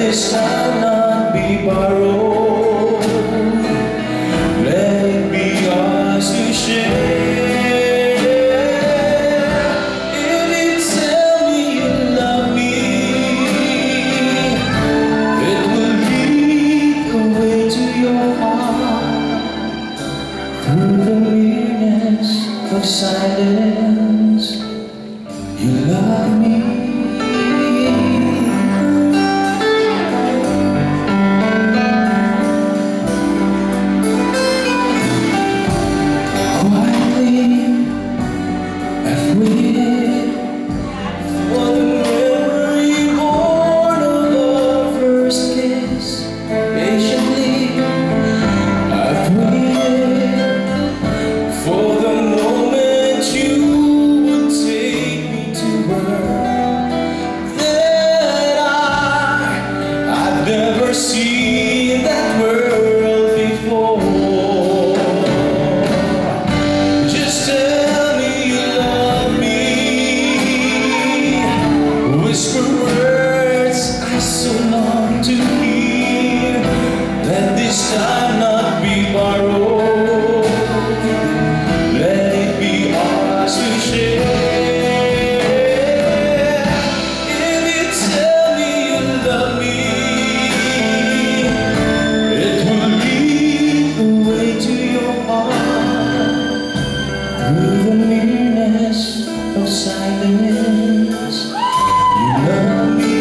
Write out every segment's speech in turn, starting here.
this time not be borrowed. Let it be ours to share. If you tell me you love me, it will lead the way to your heart. Through the nearness of silence, you love me. Seen that world before. Just tell me you love me. Whisper words I so long to hear. Let this time not be borrowed. Let it be ours to share. If you tell me you love me, through the nearness of silence, you love me.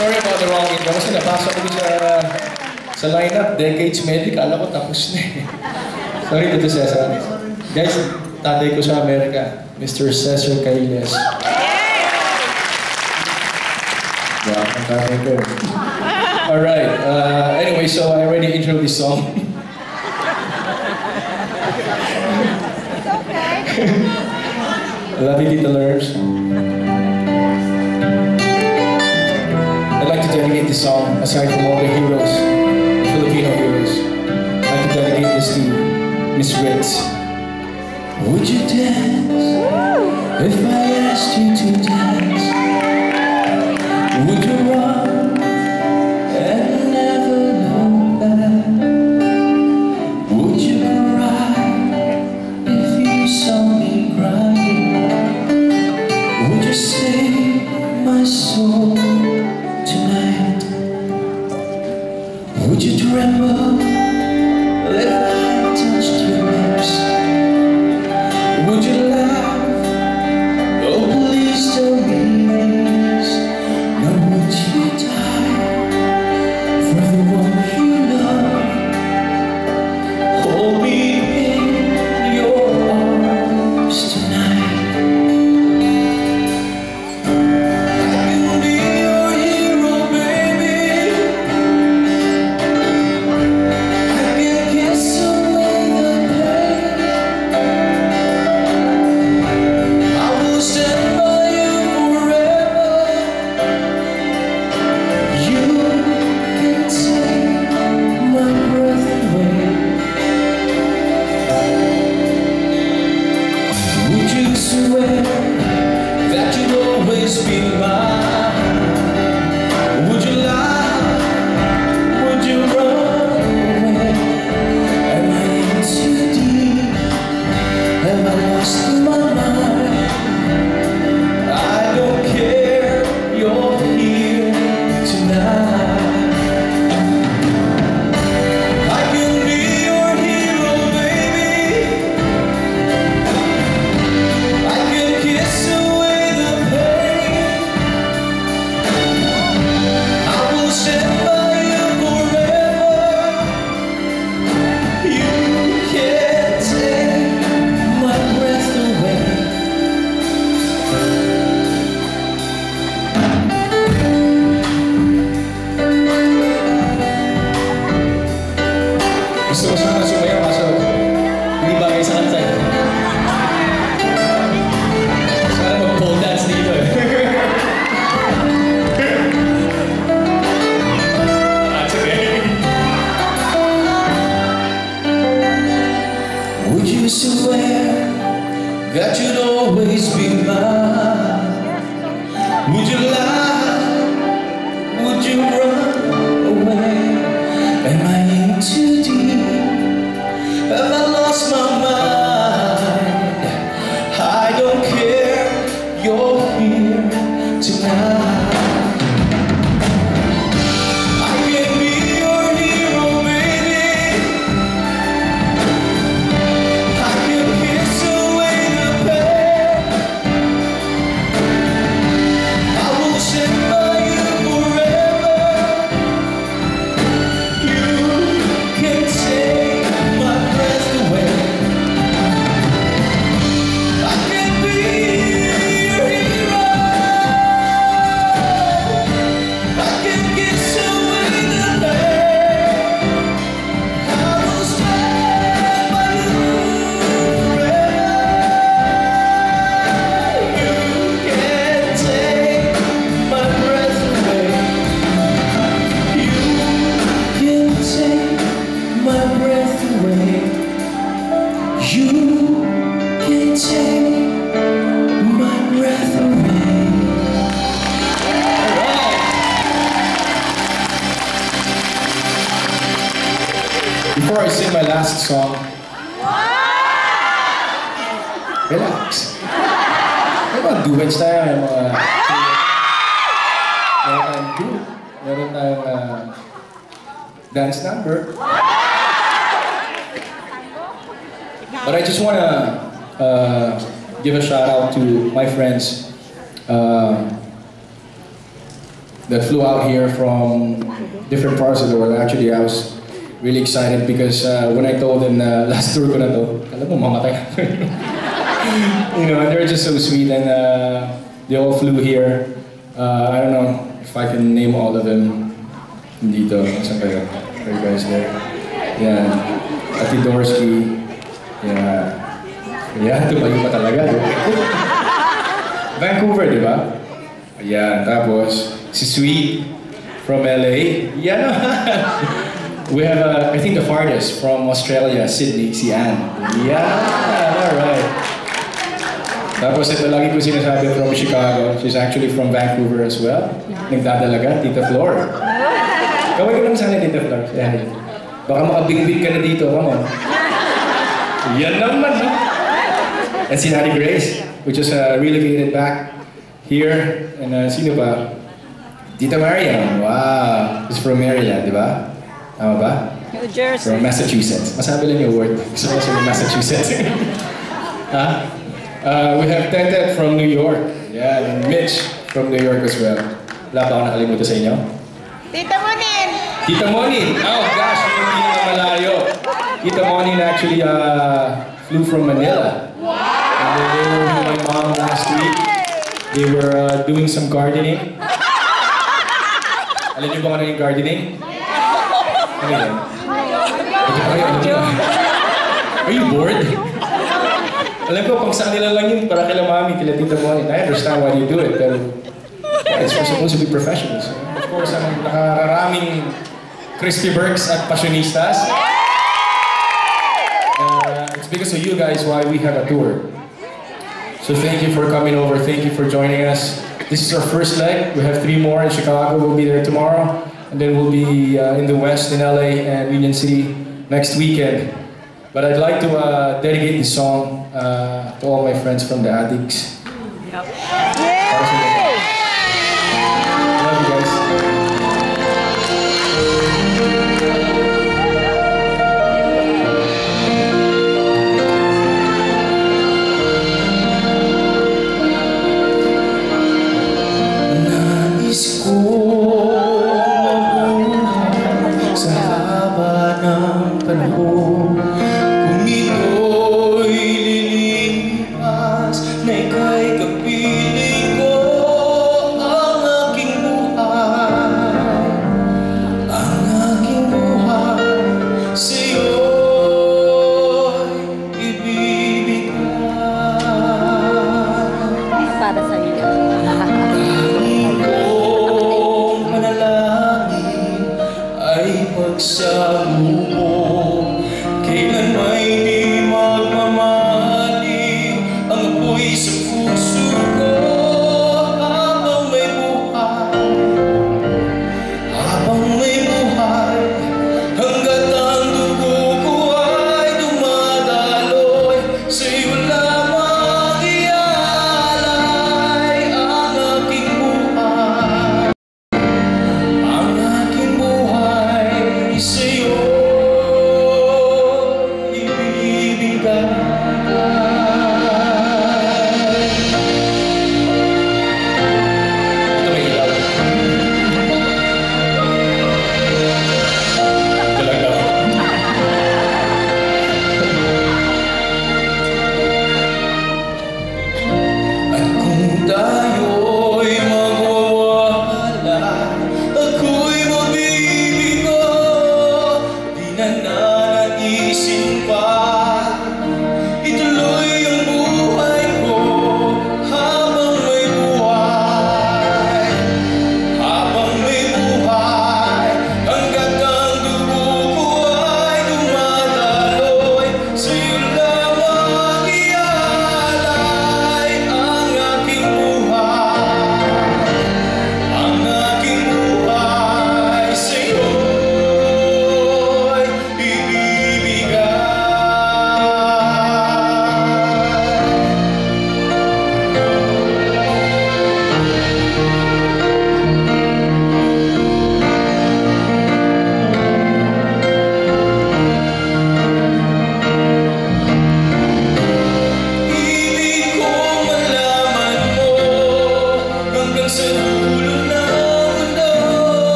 Sorry about the wrong intro. Kasi nabasa ko sa lineup, Decades Medic. Alam ko tapos na eh. Sorry to Cesar. Guys, tatay ko sa Amerika, Mr. Cesar Cailes. Wow, ang tatay ko. Alright, anyway, so I already introed this song. Love you, little herbs. I'd like to dedicate this song, aside from all the heroes, Filipino heroes. I'd like to dedicate this to Miss Ritz. Would you dance if I asked you to dance? Would you run and never look back? Would you cry if you saw me crying? Would you save my soul tonight? Would you tremble if I touched your lips? Would you laugh? Oh, please tell me this. Now would you die for the one you love? Hold me in your arms tonight. Forever Gusto ko sana sumayaw kaso hindi bagay sa kanta. Sana mag-pole dance dito eh. That's okay. Would you swear that you'd always be mine? Would you lie? Would you run away? Am I in too deep? Have I lost my mind? I don't care, you're here tonight. I can be your hero, baby. I can kiss away the pain. I will stand by you forever. You can take my breath away. I can be your hero. I can kiss away the pain. I will stand by you forever. You can take my breath away. You can take my breath away. You can take my breath away. Before I sing my last song, relax. May mga duets tayo, may mga... Meron tayong duet, meron tayong dance number. But I just wanna give a shout out to my friends that flew out here from different parts of the world. Actually, I was really excited because when I told them na last tour ko na to, alam mo, mamatay ako. You know, they're just so sweet and they all flew here. I don't know if I can name all of them dito. Saan kayo? Are you guys there? Yeah. Ati Dorsky. Yeah. Yeah, tumayo pa talaga. Vancouver, di ba? Ayan, tapos si Sweet from LA. Yan. We have, I think, the farthest from Australia, Sydney, si Anne. Yeah, alright. Tapos ito lagi ko sinasabi from Chicago. She's actually from Vancouver as well. Nagdadalaga, Tita Flor. Kaway ko lang sana, Tita Flor. Yeah. Baka makabingbing ka na dito, come on. Yan naman, no? And si Nanny Grace, which is relocated back here. And sino pa? Tita Mariam, wow. She's from Maryland, di ba? Tama ba? New Jersey. From Massachusetts. Masabi lang yung word. Gusto ko sa Massachusetts. Huh? We have Tete from New York. Yeah, and Mitch from New York as well. Wala pa ako nakalimutan sa inyo? Tita Monin! Tita Monin! Oh gosh, hindi na malayo. Tita Monin actually flew from Manila. Wow! And then they were with my mom last week. They were doing some gardening. Alam niyo ba kung ano yung gardening? Ano yan? Are you bored? Alam ko, pang sa kanila lang yun, para kila mami, kila Tita Monin. I understand why you do it, pero yeah, it's supposed to be professionals. Of course, ang nakararaming Crispy Burks at Passionistas. It's because of you guys why we have a tour. So thank you for coming over, thank you for joining us. This is our first leg. We have 3 more in Chicago. We'll be there tomorrow. And then we'll be in the West, in LA and Union City next weekend. But I'd like to dedicate this song to all my friends from the Addicts. Yep. Love you guys. Nais ko sa haba ng panahon, kung ito'y lilipas na ika'y kapiling ko, ang aking buhay sa'yo. sumuko. Kailan may di magmamahali ang apoy sa puso ko. Habang may buhay, habang may buhay, hanggat ang dugo ko ay dumadaloy, sa'yo lamang iaalay ang aking buhay. Ang aking buhay sa'yo ibibigay. Ito may ilaw. Ito lang daw. At kung tayo'y magwawala, ako'y mabibigo. Di na nanaisin pa